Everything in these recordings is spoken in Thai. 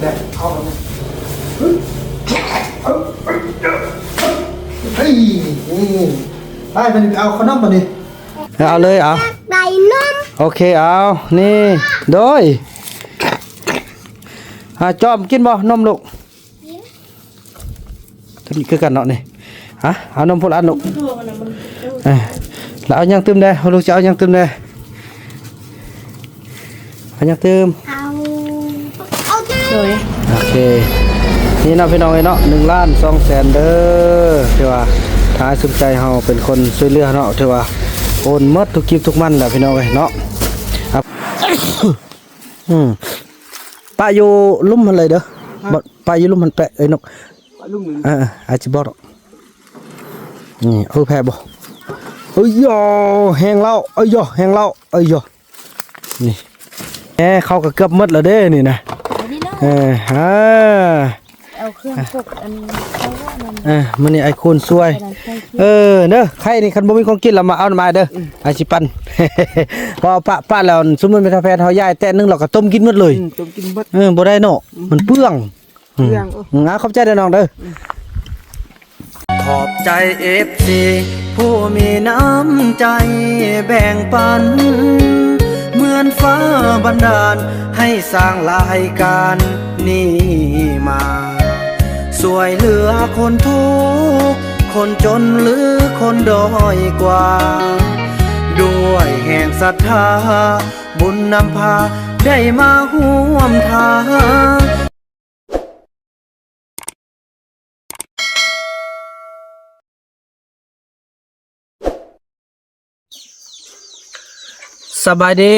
แหละเอาเฮ้ยไปมันเอาขนมมาดิเอาเลยเอาไดนมโอเคเอานี่โดยจอมกินบ่นมลูกคือกันเนาะนี่ฮะเอานมพลอันลูกแล้วเอายังเติมได้ลูกจะเอายังเติมได้เอายังเติมเอาเลยโอเคนี่เนาะพี่น้องเนาะ1,200,000เด้อที่ว่าถ้าสนใจเฮาเป็นคนช่วยเหลือเนาะที่ว่าโอนหมดทุกคลิปทุกมันแหละพี่น้องเอ้ยเนาะครับป้าอยู่ลุ่มมันเลยเด้อป้าอยู่ลุ่มมันแปะเอ้ยนกลุ่มนึงอาจจะบ่ดอกนี่แพ้บ่เอ้ยย่อแห้งแล้วเอ้ยย่อแห้งแล้วเอ้ยย่อนี่เข้าก็เกือบหมดแล้วเด้นี่นะเอาเครื่องพกอันเขาว่ามันนี่ไอ้คุณช่วยเด้อใครนี่คันบ่มีของกินเรามาเอามาเด้ออาชิปันพอป้าแล้วสมมุติเป็นกาแฟเฮาย่ายแต่นึงเราก็ต้มกินหมดเลยต้มกินหมดบ่ได้เนาะมันเปลืองขอบใจเด้อน้องเด้อขอบใจ FC ผู้มีน้ำใจแบ่งปันเหมือนฟ้าบันดาลให้สร้างรายการนี้มาช่วยเหลือคนทุกข์คนจนหรือคนด้อยกว่าด้วยแห่งศรัทธาบุญนำพาได้มาร่วมทางสบายดี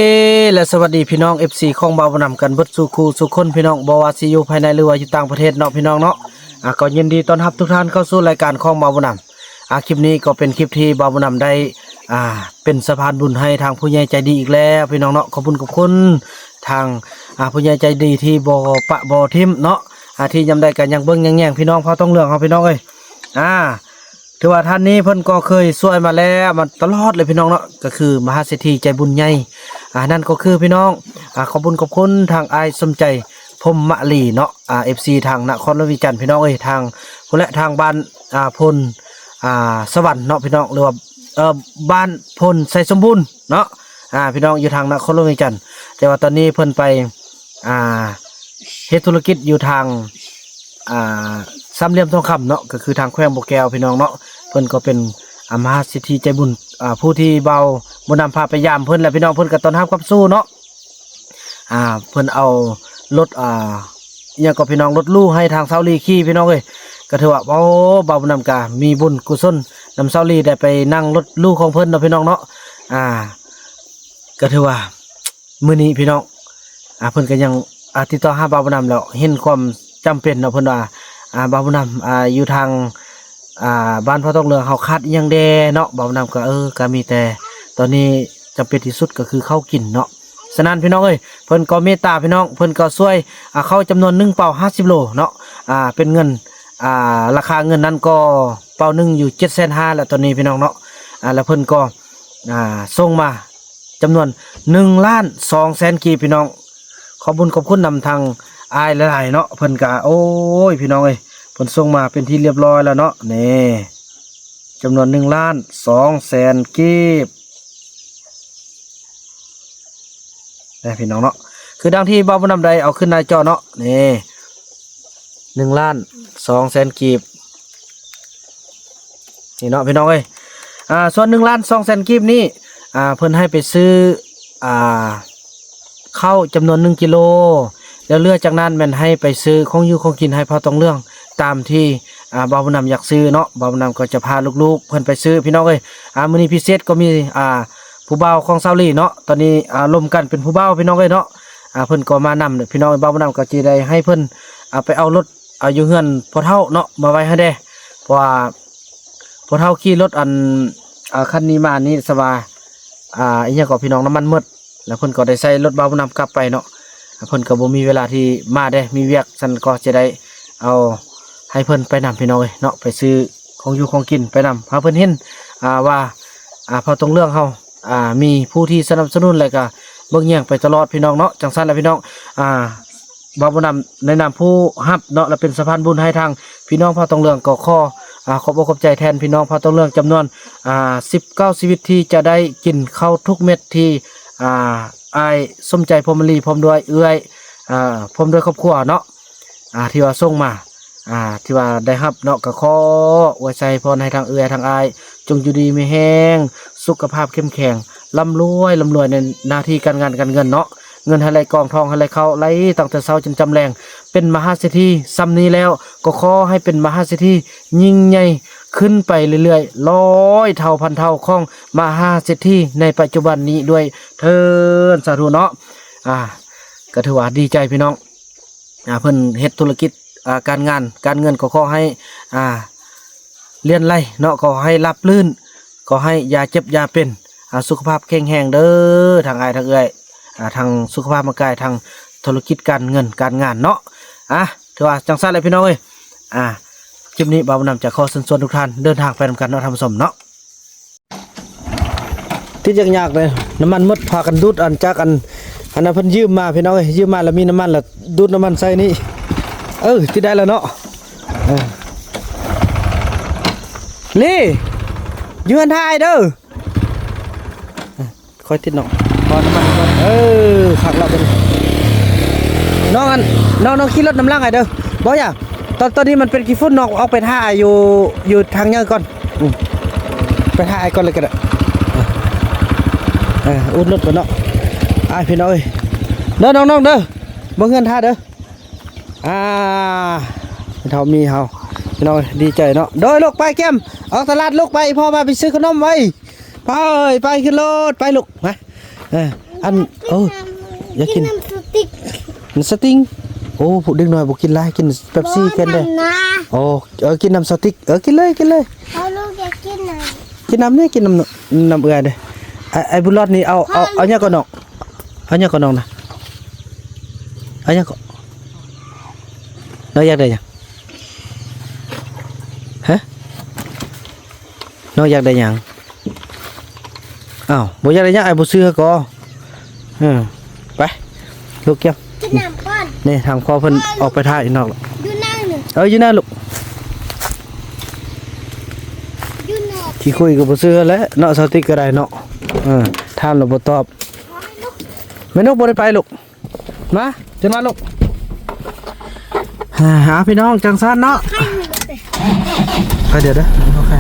และสวัสดีพี่น้อง FC ของบ่าวนำกันเบิดสู่คู่สู่คนพี่น้องบ่ว่าสิอยู่ภายในหรือว่าอยู่ต่างประเทศเนาะพี่น้องเนาะก็ยินดีต้อนรับทุกท่านเข้าสู่รายการของบ่าวนำคลิปนี้ก็เป็นคลิปที่บ่าวนำได้เป็นสะพานบุญให้ทางผู้ใหญ่ใจดีอีกแล้วพี่น้องเนาะขอบคุณทางผู้ใหญ่ใจดีที่บ่ทิมเนาะที่ยำได้กันยังเบิ่งยังแย่งพี่น้องพอต้องเรื่องเฮาพี่น้องเอ้ยถือว่าท่านนี้เพิ่นก็เคยช่วยมาแล้วมาตลอดเลยพี่น้องเนาะก็คือมหาเศรษฐีใจบุญใหญ่นั่นก็คือพี่น้องขอบคุณทางอ้ายสมใจพรหมลีเนาะFC ทางนครราชวิจันทร์พี่น้องเอ้ยทางคนและทางบ้านพลสวรรค์เนาะพี่น้องหรือว่าบ้านพลไสสมบูรณ์เนาะพี่น้องอยู่ทางนครราชวิจันทร์แต่ว่าตอนนี้เพิ่นไปเฮ็ดธุรกิจอยู่ทางสามเหลี่ยมทองคำเนาะก็คือทางแขวงบ่อแก้วพี่น้องเนาะเพิ่นก็เป็นมหาเศรษฐีใจบุญผู้ที่เบาบ่นำพาไปยามเพิ่นแหละพี่น้องเพิ่นก็ต้อนรับกับสู้เนาะเพิ่นเอารถอย่างก็พี่น้องรถลู่ให้ทางเซาลีขี่พี่น้องเอ้ยก็ถือว่าเบาบ่นำกะมีบุญกุศลนำเซาลีได้ไปนั่งรถลู่ของเพิ่นเนาะพี่น้องเนาะก็ถือว่ามื้อนี้พี่น้องเพิ่นก็ยังติดต่อหาเบาบ่นำแล้วเห็นความจำเป็นเนาะเพิ่นว่าบ่าวนำอยู่ทางบ้านพ่อต้องเรืองเฮาคัดยังแดเนาะบ่าวนำก็ก็มีแต่ตอนนี้จำเป็นที่สุดก็คือข้าวกินเนาะฉะนั้นพี่น้องเอ้ยเพิ่นก็เมตตาพี่น้องเพิ่นก็ช่วยเข้าจำนวน1เป่า50โลเนาะเป็นเงินราคาเงินนั้นก็เป่า1อยู่750,000แล้วตอนนี้พี่น้องเนาะแล้วเพิ่นก็ส่งมาจำนวน1,200,000กีบพี่น้องขอบคุณนำทางอายหลายๆเนาะเพิ่นกะโอ้ยพี่น้องเอ้ยเพิ่นส่งมาเป็นที่เรียบร้อยแล้วเนาะนี่จำนวน1,200,000กีบนี่พี่น้องเนาะคือดังที่บ่าวบ่นำใดเอาขึ้นหน้าจอเนาะนี่1,200,000กีบนี่เนาะพี่น้องเอ้ยส่วน1,200,000กีบนี้เพิ่นให้ไปซื้อข้าวจำนวน1กิโลแล้วเลือกจากนั้นมันให้ไปซื้อของอยู่ของกินให้พอต้องเรื่องตามที่บ่าวบุญนำอยากซื้อเนาะบ่าวบุญนำก็จะพาลูกๆเพิ่นไปซื้อพี่น้องเอ้ยมื้อนี้พิเศษก็มีผู้บ่าวของเซาลีเนาะตอนนี้ร่วมกันเป็นผู้บ่าวพี่น้องเอ้ยเนาะเพิ่นก็มานำพี่น้องบ่าวบุญนำก็สิได้ให้เพิ่นไปเอารถอยู่เฮือนพ่อเฒ่าเนาะมาไว้ให้ได้เพราะว่าพ่อเฒ่าขี่รถคันนี้มานี่สบายอีหยังก็พี่น้องน้ำมันหมดแล้วเพิ่นก็ได้ใส่รถบ่าวบุญนำกลับไปเนาะเพิ่นก็บ่มีเวลาที่มาได้มีเวียกซั่นก็จะได้เอาให้เพิ่นไปนำพี่น้องเอ้ยเนาะไปซื้อของอยู่ของกินไปนำเพิ่นเห็นว่าพอตรงเรื่องเฮามีผู้ที่สนับสนุนแล้วก็เบิ่งแย่งไปตลอดพี่น้องเนาะจังซั่นแหละพี่น้อง บ่าวบุญนำในนามผู้รับเนาะและเป็นสะพานบุญให้ทางพี่น้องภาคตองเรืองก็ขอขอบอกขอบใจแทนพี่น้องภาคตองเรืองจำนวน19ชีวิตที่จะได้กินข้าวทุกเม็ดที่อายสมใจพรหมลีพร้อมด้วยเอื้อยพร้อมด้วยครอบครัวเนาะที่ว่าส่งมาที่ว่าได้รับเนาะก็ขออวยใจพรให้ทางเอื้อยทางอายจงอยู่ดีมีแห้งสุขภาพเข้มแข็งร่ำรวยในหน้าที่การงานการเงินเนาะเงินให้ไหลกองทองให้ไหลเข้าไหลตั้งแต่เช้าจนจำแรงเป็นมหาเศรษฐีซ้ำนี้แล้วก็ขอให้เป็นมหาเศรษฐียิ่งใหญ่ขึ้นไปเรื่อยๆ100 เท่าพันเท่าของมหาเศรษฐีในปัจจุบันนี้ด้วยเทินสาธุเนาะก็ถือว่าดีใจพี่น้องเพิ่นเฮ็ดธุรกิจการงานการเงินก็ขอให้เลื่อนไหลเนาะก็ให้รับลื่นก็ให้อย่าเจ็บอย่าเป็นสุขภาพแข็งแรงเด้อทางอายทางเอื้อยทางสุขภาพร่างกายทางธุรกิจการเงินการงานเนาะถือว่าจังซั่นเลยพี่น้องเอ้ยคลิปนี้บ่าวนำจะขอเชิญชวนทุกท่านเดินทางไปนำกันเนาะท่านผู้ชมเนาะที่ยากๆเลยน้ำมันหมดพากันดูดอันจากอันนั้นเพิ่นยืมมาพี่น้องเอ้ยยืมมาแล้วมีน้ำมันแล้วดูดน้ำมันใส่นี่ที่ได้แล้วเนาะลี่ยืนถ่ายเด้อค่อยติดเนาะพอน้ำมันก่อนขักเราเป็นน้องขี่รถน้ำล่างไงเด้อบ่อย่าตอนนี้มันเป็นกี่ฟุตน้องเอาไปท่าอยู่ทางเนี้ยก่อนไปท่าไอ้ก่อนเลยก็ได้อุ่นรถก่อนเนาะพี่น้องเอ้ยเด้อน้องเด้อบ่เงินท่าเด้อเท่ามีเฮาพี่น้องดีใจเนาะโดยลูกไปแก้มออกตลาดลูกไปพ่อมาไปซื้อขนมไว้ไปขึ้นรถไปลูกมาอันอยากกินน้ำสติ๊กผู้เด็กน้อยบ่กินไรกินเป๊ปซี่กันได้กินน้ำสติ๊กกินเลยเอาลูกอยากกินน่ะกินน้ำนี่กินน้ำเอื้อยเด้ไอ้บุญรอดนี่เอาเนี่ยก่อนน้องเอาเนี่ยก่อนน้องนะเอาเนี่ยก่อนน้องอยากได้ยังน้องอยากได้ยังบ่อยากได้ยังไอ้บ่ซื้อก็ไปลูกเก็บกินน้ำก่อนนี่ทางพ่อเพิ่นออกไปท่าอีกนอกอยู่นั่งหนึ่งอยู่นั่นลูกที่คุยกับบ่ซื้อแล้วเนาะสติกก็ได้เนาะถามแล้วบ่ตอบแม่นกบ่ได้ไปลูกมาจะมาลูกหาพี่น้องจังซั่นเนาะเดี๋ยวโอเค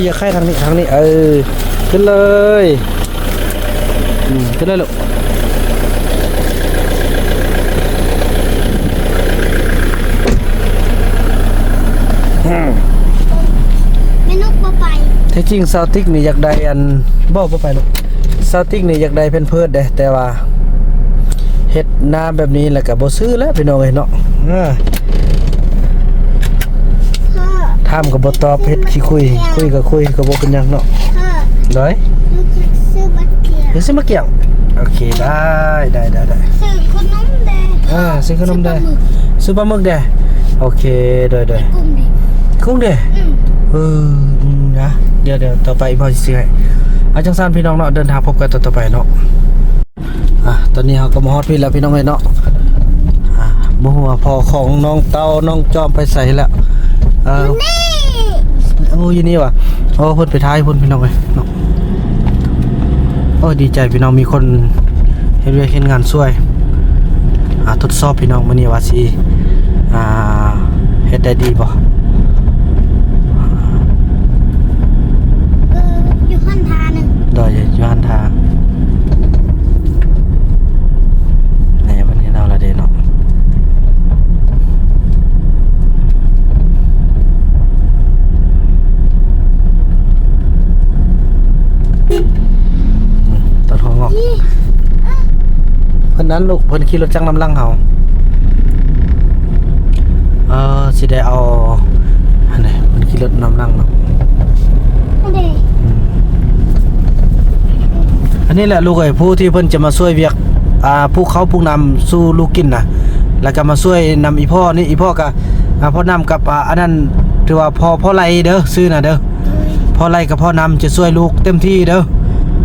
อย่าใครทางนี้ขึ้นเลยขึ้นเลยลูกไม่นกบ่ไปแท้จริงซาวติกนี่อยากได้อันบ่ไปลูกซาวติกนี่อยากได้เพิ่นเพิดเด้แต่ว่าเฮ็ดน้ำแบบนี้แล้วก็บ่ซื้อแล้วพี่น้องเอ้ยเนาะถามก็บ่ตอบเฮ็ดขี้คุยก็บ่เป็นหยังเนาะได้ซื้อบักเกียงซื้อมาเกี่ยงโอเคได้ซื้อขนมแดงซื้อขนมแดงซื้อปลาหมึกแดงโอเคได้กุ้งแดงนะเดี๋ยวต่อไปพ่อสิซื้อให้จังซั่นพี่น้องเนาะเดินทางพบกันต่อไปเนาะตอนนี้เราก็มาฮอดพี่แล้วพี่น้องเอ้ยเนาะบ่ฮู้ว่าพ่อของน้องเต้าน้องจอมไปใส่แล้วอยู่นี่ว่ะเพิ่นไปท้ายพุ่นพี่น้องเอ้ยเนาะดีใจพี่น้องมีคนเฮ็ดเวียกเฮ็ดงานช่วยทดสอบพี่น้องมื้อนี้ว่าสิเฮ็ดได้ดีบ่อยู่หันทานึงอยู่หันทาวันนี้เราละเด้เนาะตอนห้องออกเพิ่นนั้นลูกเพิ่นขี่รถจักรน้ำลังเฮาสิได้เอาอันไหนเพิ่นขี่รถน้ำลังเนาะอันนี้แหละลูกเอ้ยผู้ที่เพิ่นจะมาช่วยเวียกผู้เขาผู้นำสู่ลูกกินน่ะแล้วก็มาช่วยนำอีพ่อนี่อีพ่อก็พ่อนำกับอันนั้นถือว่าพ่อไล่เด้อซื้อน่ะเด้อพ่อไล่กับพ่อนำจะช่วยลูกเต็มที่เด้อ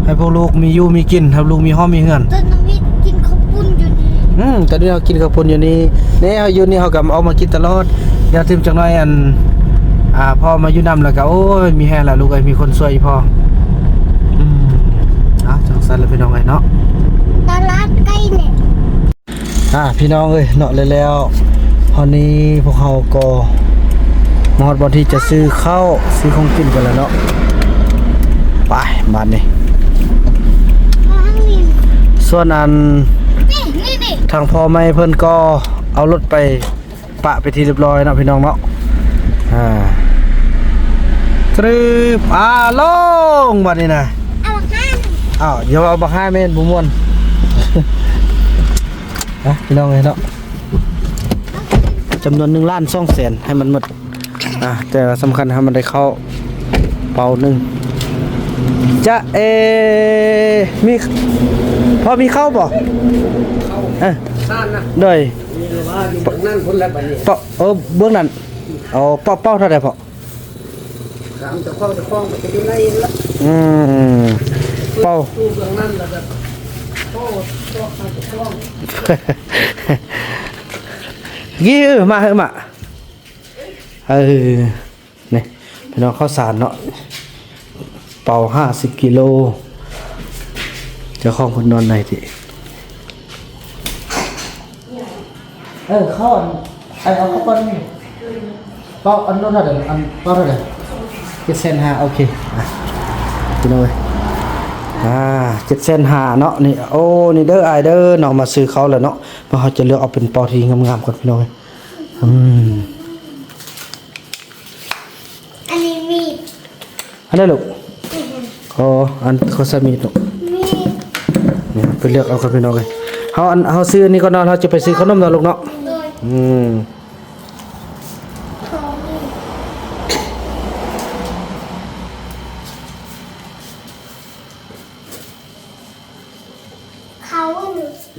ให้พวกลูกมีอยู่มีกินให้ลูกมีห้องมีเฮือนต้นน้ำวิทย์กินข้าวปุ้นอยู่นี่ ตอนนี้เรากินข้าวปุ้นอยู่นี่เนี่ยเฮาอยู่นี่เฮาก็เอามากินตลอดเดี๋ยวถึงจังน้อยอันพอมาอยู่นำแล้วก็โอ้ยมีแฮงล่ะลูกเอ้ยมีคนช่วยพอจังซั่นแล้วพี่น้องเอ้ยเนาะ ตลาดใกล้เนี่ย พี่น้องเอ้ยเนาะแล้วตอนนี้พวกเฮาก็มอดบอนที่จะซื้อข้าวซื้อของกินกันแล้วเนาะไปบ้านนี้ส่วนอันทางพ่อแม่เพิ่นก็เอารถไปปะไปที่เรียบร้อยเนาะพี่น้องเนาะตรึบลงบัดนี้นะเดี๋ยวเอาบักห้าแม่นบ่ม่วนพี่น้องเอ้ยเนาะจำนวน1,200,000ให้มันหมดแต่สำคัญให้มันได้เข้าเป่าหนึ่งจะมีพอมีเข้าบ่โดยนั่นคนละบัดนี้เบื้องนั้นเป้าเท่าไหร่พอถามจะเข้าจะคล้องไปอยู่ในละเป้าตู้เบื้องนั้นแล้วก็ยี่มาเหอะมานี่พี่น้องข้าวสารเนาะเป่า50 กิโลจะคล้องคนนอนไหนทีข้าวเอาข้าวปั้นนี่เป่าอันนู้นเท่าไหร่อันเป่าเท่าไหร่7,500โอเคพี่น้อง7,500เนาะนี่โอ้นี่เด้อไอเด้อน้องมาซื้อเขาแล้วเนาะมาเขาจะเลือกเอาเป็นปอที่งามๆก่อนพี่น้องอันนี้มีดอันนี้ลูกอันเขาสมีดลูกนี่ไปเลือกเอาครับพี่น้องเลยเขาซื้ออันนี้ก็นอนเขาจะไปซื้อขนมนอนลูกเนาะ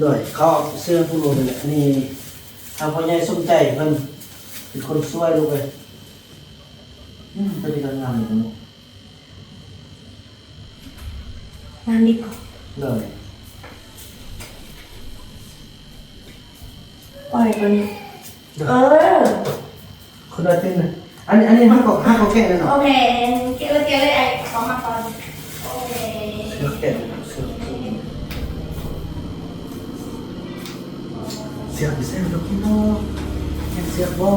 เลยเขาเสื้อผู้รู้เนี่ยนี่ทางพ่อใหญ่สมใจเพิ่นเป็นคนช่วยลูกเลยเป็นการงานเลยลูกงานดีกว่าเลยปล่อยตัวนี้คนละตึ้งนะอันนี้ห้าก็แค่นั้นเนาะโอเคเกี่ยวเลยไอ้ของมาก่อนโอเคเสียบเสียบลูกพี่น้องเสียบบ่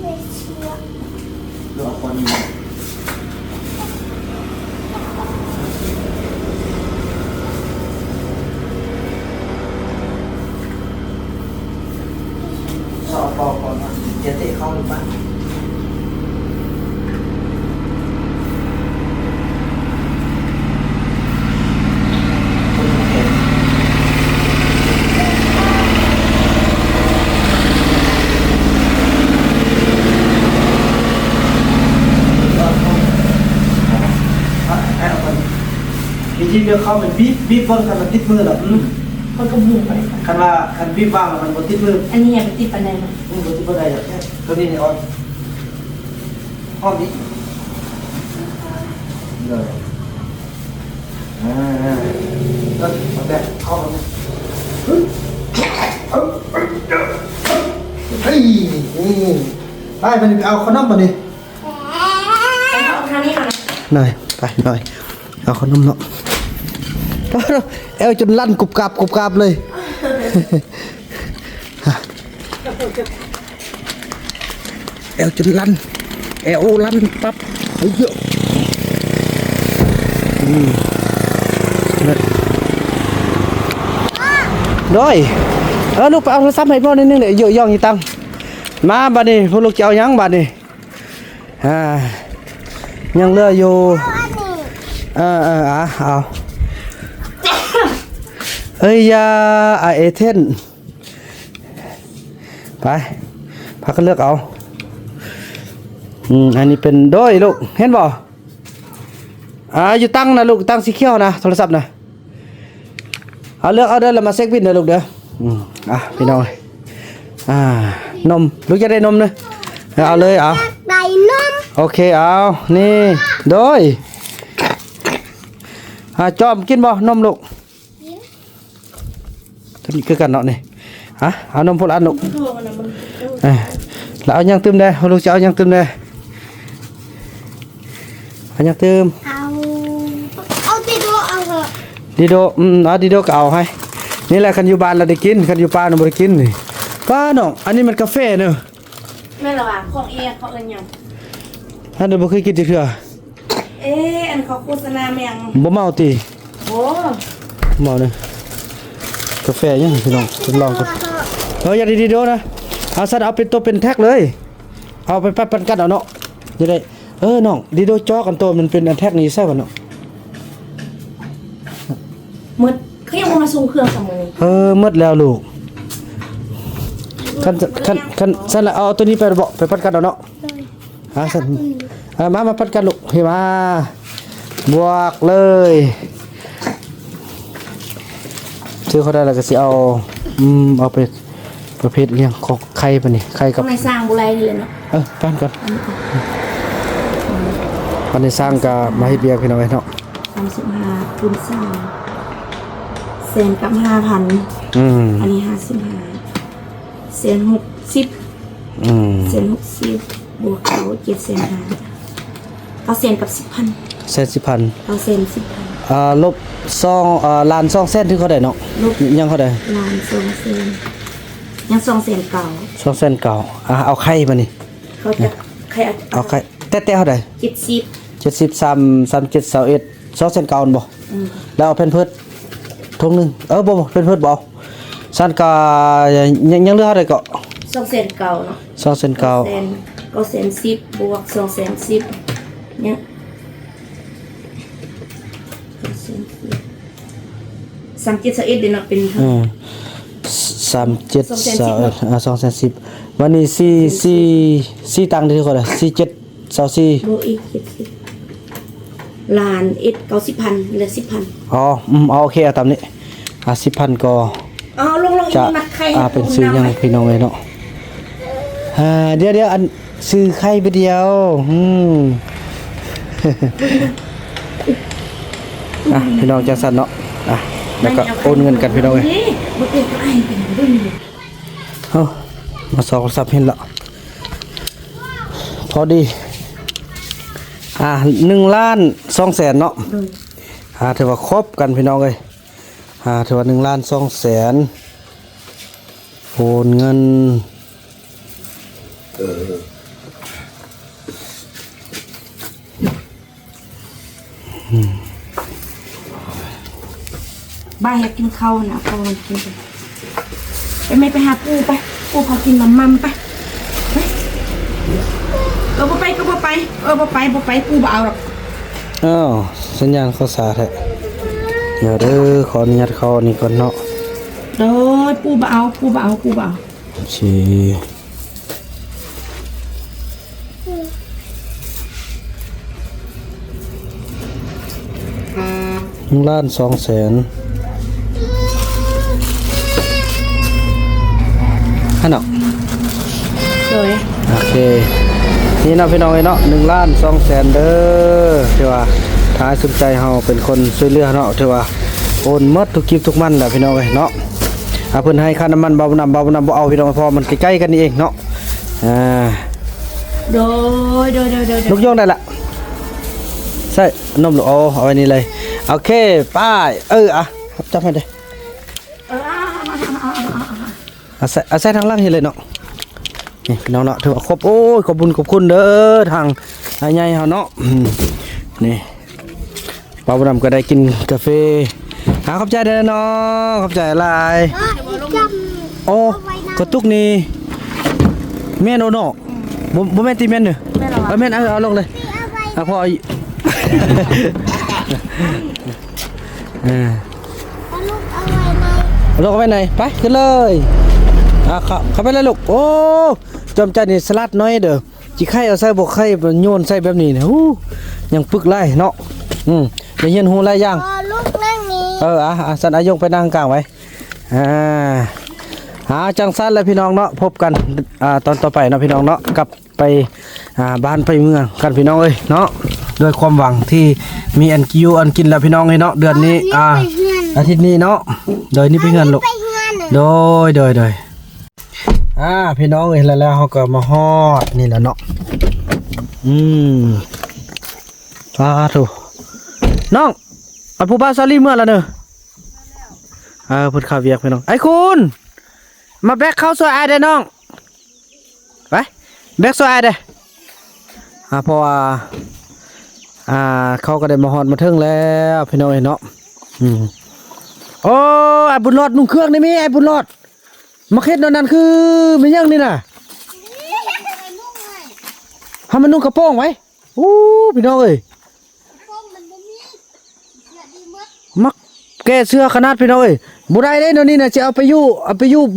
ไม่เชื่อดอกคนนี้สอบปอกก่อนนะจะเตะเข้าหรือเปล่าที่เลือกเข้าเป็นบีบเบิ้งกันมันติดมือหรอคนก็บุ้งไปคันบีบบ้างมันบดติดมืออันนี้อย่าไปติดปันใดมั้ยบดติดปันใดอย่างนี้ตัวนี้เนี่ยอ่อนห้องนี้เลยก็แบบเข้ามาเฮ้ยไปมันเอาขนมมาดิไปเอาทางนี้ก่อนหน่อยไปหน่อยเอาขนมเนาะเอวจนลั่นกรุบกราบเลยเอวจนลั่นปั๊บเยอะด้วยลูกไปเอาโทรศัพท์ให้พ่อนิดนึงเดี๋ยวเยอะย่องยี่ตังมาบัดนี้พวกลูกจะเอายังบัดนี้ยังเหลืออยู่เอาเฮ้ยยาเอเทนไปพักกันเลือกเอาอันนี้เป็นโดยลูกเห็นบ่อยู่ตั้งนะลูกตั้งสีเขียวนะโทรศัพท์นะเอาเลือกเอาเด้อแล้วมาเซ็กบินเด้อลูกเด้อพี่น้องนมลูกจะได้นมเนอะเอาเลยเอาได้นมโอเคเอานี่โดยจอมกินบ่นมลูก ก็นี่คือกันเนาะนี่ฮะเอานมพลอันลูก ทั่วมันน่ะมัน แล้วเอายังตึมได้ลูกจะเอายังตึมได้เอายังตึม เอาติดตัวเอาเถอะ ดีโดเอาดีโดก็เอาให้นี่แหละคันอยู่บ้านเราได้กินคันอยู่ป่าเราบ่ได้กินนี่ป้าน้องอันนี้มันกาแฟเนอะ แม่ละว่าของเอียเขาเอิ้นหยัง อันนี้บ่เคยกินจักเทื่อ อันเขาโฆษณาแม่ง บ่เมาติ โอ้ เมาเด้กาแฟยังพี่น้องทดลองก่อนอย่าดีโดนะเอาซะเอาเป็นตัวเป็นแท็กเลยเอาไปปันกันเอาเนาะจะได้น้องดีโดจ่อกันตัวมันเป็นอันแท็กนี้ใช่ป่ะเนาะ หมดเขายังบ่มาส่งเครื่องกับมือ หมดแล้วลูกคันสั่นละเอาตัวนี้ไปบอกไปปันกันเอาเนาะสั่นมาปันกันลูกเฮ้มาบวกเลยซื้อเขาได้แล้วก็สิเอาไปประเภทเลี้ยงของไข่ปะนี่ไข่กับ ข้างในสร้างบุไรนี่เลยเนาะ ปั้นก่อนปั้นในสร้างกับมาให้เบียร์พี่น้องเนาะ 35คูณ3แสนกับ 5,000 อันนี้55แสน60แสน60บวกเขา7,500,000เอาแสนกับ 10,000 แสน10,000 เอาแสน 10,000 ลบล้าน2แสนที่เขาได้เนาะ ลบ ยังเขาได้ ล้าน2แสนยัง2แสนเก่า 2แสนเก่าเอาไข่มานี่ เขาจะใคร เอาไข่แต่เขาได้ 70 73 37 21 2แสนเก่าบ่แล้วเอาเพิ่นเพิดทงนึงบ่เพิ่นเพิดบ่ซั่นก็ยังเหลือเท่าใดก็ 2แสนเก่าเนาะ 2แสนเก่า 9แสน10บวก2แสน10เนี่ย3721เดี๋ยวเนาะเป็นเท่า 37 2แสน10วันนี้4ตังค์ที่เขาได้47 24 บวกอีก70ล้าน90,000เหลือ 10,000 เอาโอเคเอาตามนี้10,000ก็ เอาลงอี จะ กมัดไข่ เป็นซื้อยังพี่น้องเลยเนาะเดี๋ยวอันซื้อไข่ไปเดียวพี่น้องจังสันเนาะแล้วก็โอนเงินกันพี่น้องเลย บ่เป็นไอ้เป็นดึง มาสองสับเห็นละพอดี1,200,000เนาะถือว่าครบกันพี่น้องเลยถือว่า1,200,000โอนเงินบ้าอยากกินข้าวนะข้าวมันกินไปไม่ไปหาปูไปปูพากินน้ำมันไปบ่ไปก็บ่ไปบ่ไปปูบ่เอาหรอก สัญญาณเข้าสาแท้เดี๋ยวเด้อขออนุญาตเข้านี่ก่อนเนาะ โดยปูบ่เอาชี1,200,000ฮันเนาะ โดย โอเคนี่เนาะพี่น้องเนาะ1,200,000เด้อที่ว่าถ้าสนใจเฮาเป็นคนช่วยเหลือเนาะที่ว่าโอนหมดทุกคลิปทุกมันแหละพี่น้องเอ้ยเนาะเพิ่นให้ค่าน้ำมันเบาน้ำบ่เอาพี่น้องพอมันใกล้ๆกันนี่เองเนาะโดย ลูกโยงได้ละใส่นมลูกเอาไว้นี่เลยโอเคป้ายจับให้ได้เอาใส่ทางล่างเห็นเลยเนาะนี่พี่น้องเนาะถือว่าครบโอ้ยขอบคุณเด้อทางใหญ่เฮาเนาะนี่ป้าบุญนำก็ได้กินกาแฟขอบใจเด้อเนาะขอบใจหลายโอ้กระตุกนี่แม่นโอเนาะบ่แม่นตีแม่นเด้อแม่นเอาลงเลยพอลูกเอาไว้ไหนไปขึ้นเลยเข้าไปเลยลูกโอ้จอมจันนี่สลัดน้อยเด้อจิไข่เอาใส่บกไข่โยนใส่แบบนี้นะยังปึกไล่เนาะอย่าเย็นหูไล่ย่างลูกนั่งนี้สันอายงไปนั่งกลางไว้จังสั้นแล้วพี่น้องเนาะพบกันตอนต่อไปเนาะพี่น้องเนาะกลับไปบ้านไปเมืองกันพี่น้องเอ้ยเนาะด้วยความหวังที่มีอันกินแล้วพี่น้องเอ้ยเนาะเดือนนี้อาทิตย์นี้เนาะเดือนนี้ไปเงินลูก ไปงาน โดยพี่น้องเอ้ยแล้วเขาก็มาฮอดนี่แหละเนาะสาธุน้องเอาผู้บ่าวซาลีเมื่อแล้วเนอะพูดข่าวเวียกพี่น้องไอ้คุณมาแบกเข้าซอยไอ้ได้น้องไปแบกซอยไอ้ได้เพราะว่าเขาก็ได้มาฮอดมาถึงแล้วพี่น้องเอ้ยเนาะโอ้ไอ้บุญรอดนุ่งเครื่องได้ไหมไอ้บุญรอดมาเค็ดนั่นคือไม่ยังนี่น่ะให้มันนุ่งกระโปรงไว้พี่น้องเอ้ยมักแกเสื้อขนาดพี่น้องเอ้ยบ่ได้เด้เดี๋ยวนี้น่ะจะเอาไปอยู่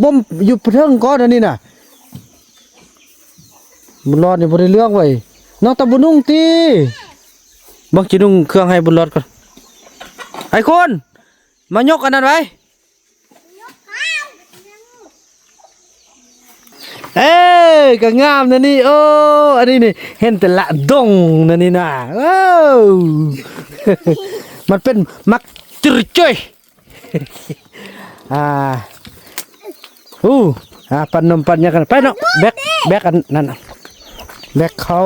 บ่มอยู่เทิงก่อนเดี๋ยวนี้น่ะบุญรอดนี่บ่ได้เรื่องไว้น้องตะบ่นุ่งติบังสินุ่งเครื่องให้บุญรอดก่อนไอ้คนมายกอันนั้นไว้เอ้ยก็งามนะนี่โอ้อันนี้นี่เห็นแต่ละดงนะนี่นะมันเป็นมักจุดจ้อยปันนมปันยังกันไปเนาะแบกอันนั่นแบกเขา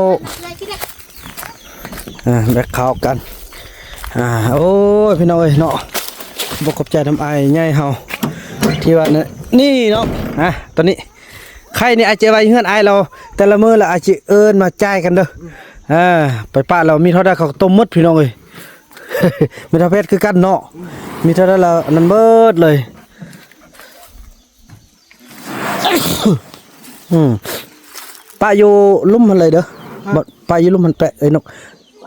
แบกเขากันโอ้ยพี่น้องเอ้ยเนาะบกขอบใจทำไอ้ใหญ่เฮาที่ว่านี่เนาะตอนนี้ใครนี่อาจจะไว้เฮือนไอเราแต่ละมื้อละอาจจะเอิ้นมาจ่ายกันเด้อไปป้าเรามีเท่าใดเขาต้มมดพี่น้องเอ้ย มีเท่าเพชรคือกันเนาะมีเท่าใดละนั่นเบิดเลย ป้าอยู่ลุ่มมันเลยเด้อบ่ป้าอยู่ลุ่มมันแปะเอ้ยนก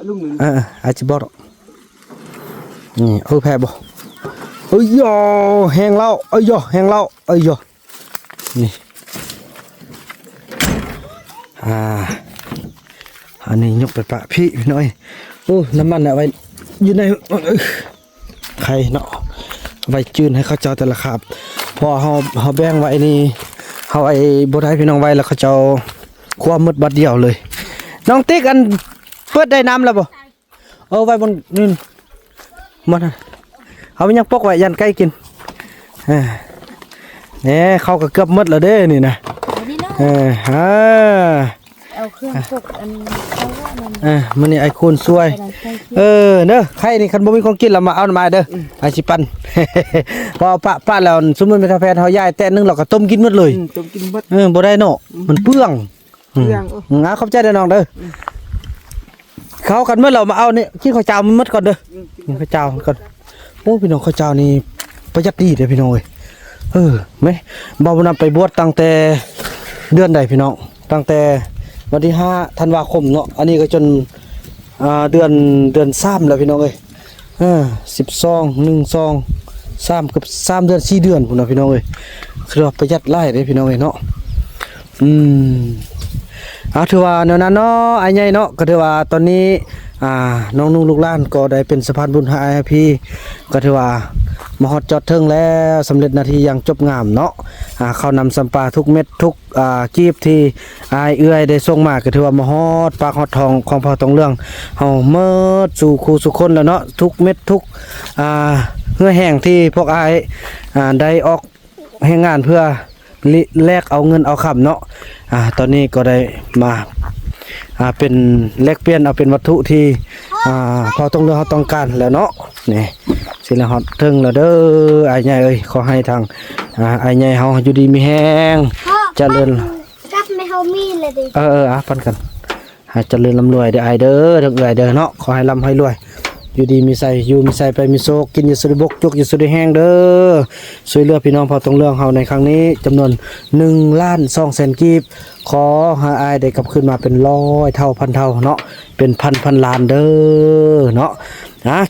ลุ่มนึงอาจจะบ่นี่แพ้บ่ย่อแห้งแล้วย่อแห้งแล้วย่อนี่อันนี้ยกไปปะพี่น้อยน้ำมันเอาไว้อยู่ในไข่เนาะไว้จืนให้เขาเจ้าแต่ละครับพอเขาแบ่งไว้นี่เขาไอ้บ่ได้พี่น้องไว้แล้วเขาเจ้าความมืดบัดเดียวเลยน้องติ๊กอันเปิดได้น้ำแล้วบ่ไว้บนนี่มันเขายังปกไว้ยันใกล้กินเนี่ยเขาก็เกือบมืดแล้วเด้นี่นะเอาเครื่องปกอันเขาว่ามันนี่ไอ้คุณช่วยเนอะใครนี่คันบ่มีของกินเรามาเอามาเด้อไอ้สิปัน พอป้าแล้วสมมุติเป็นกาแฟเฮาย่ายแต่นึงเราก็ต้มกินหมดเลยต้มกินหมดบ่ได้เนาะมันเปลืองขอบใจเด้อน้องเด้อเขากันเมื่อเรามาเอานี่กินข้าวเจ้ามันหมดก่อนเด้อกินข้าวเจ้าก่อนโอ้พี่น้องข้าวเจ้านี่ประหยัดดีเด้อพี่น้องเอ้ยแม่บ่าวนํไปบวชตั้งแต่เดือนใดพี่น้องตั้งแต่วันที่5ธันวาคมเนาะอันนี้ก็จนเดือน3แล้วพี่น้องเอ้ย12 1 2 3กับ3เดือน4เดือนพุ่นน่ะพี่น้องเอ้ยคือว่าประหยัดหลายเด้พี่น้องเอ้ยเนาะถือว่าแนวนั้นเนาะไอ้ใหญ่เนาะก็ถือว่าตอนนี้น้องนุ่งลูกหลานก็ได้เป็นสะพานบุญให้ IP ก็ถือว่ามาฮอดจอดถึงแล้วสำเร็จนาทีอย่างจบงามเนาะเขานำสัมปาทุกเม็ดทุกกีบที่เอื้อยได้ส่งมาก็ถือว่ามาฮอดปากฮอดทองของพ่อตองเรื่องเฮาเมิดสู่คู่สุคนแล้วเนาะทุกเม็ดทุกเหื่อแห้งที่พวกได้ออกแห่งงานเพื่อแลกเอาเงินเอาคำเนาะตอนนี้ก็ได้มาเป็นแลกเปลี่ยนเอาเป็นวัตถุที่พอต้องเรื่องเขาต้องการแล้วเนาะนี่สิแล้วฮอดถึงแล้วเด้อไอ้ใหญ่เอ้ยขอให้ทางไอ้ใหญ่เฮาอยู่ดีมีแฮงเจริญกับไม่เฮามีเลยดิปันกันให้เจริญร่ำรวยเด้อไอ้เด้อทั้งเอื้อยเด้อเนาะขอให้ร่ำให้รวยอยู่ดีมีใส่อยู่มีใส่ไปมีโซกินอยู่สุริบกจุกอยู่สุริแห้งเด้อช่วยเหลือพี่น้องพอต้องเรื่องเฮาในครั้งนี้จำนวน1,200,000 กีบขอให้อายได้กลับคืนมาเป็น100 เท่าพันเท่าเนาะเป็นพันล้านเด้อเนาะ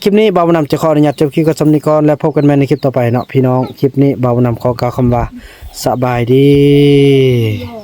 คลิปนี้บ่าวนำจะขออนุญาตจบคลิปกับสำนิกรและพบกันใหม่ในคลิปต่อไปเนาะพี่น้องคลิปนี้บ่าวนำขอกล่าวคำว่าสบายดี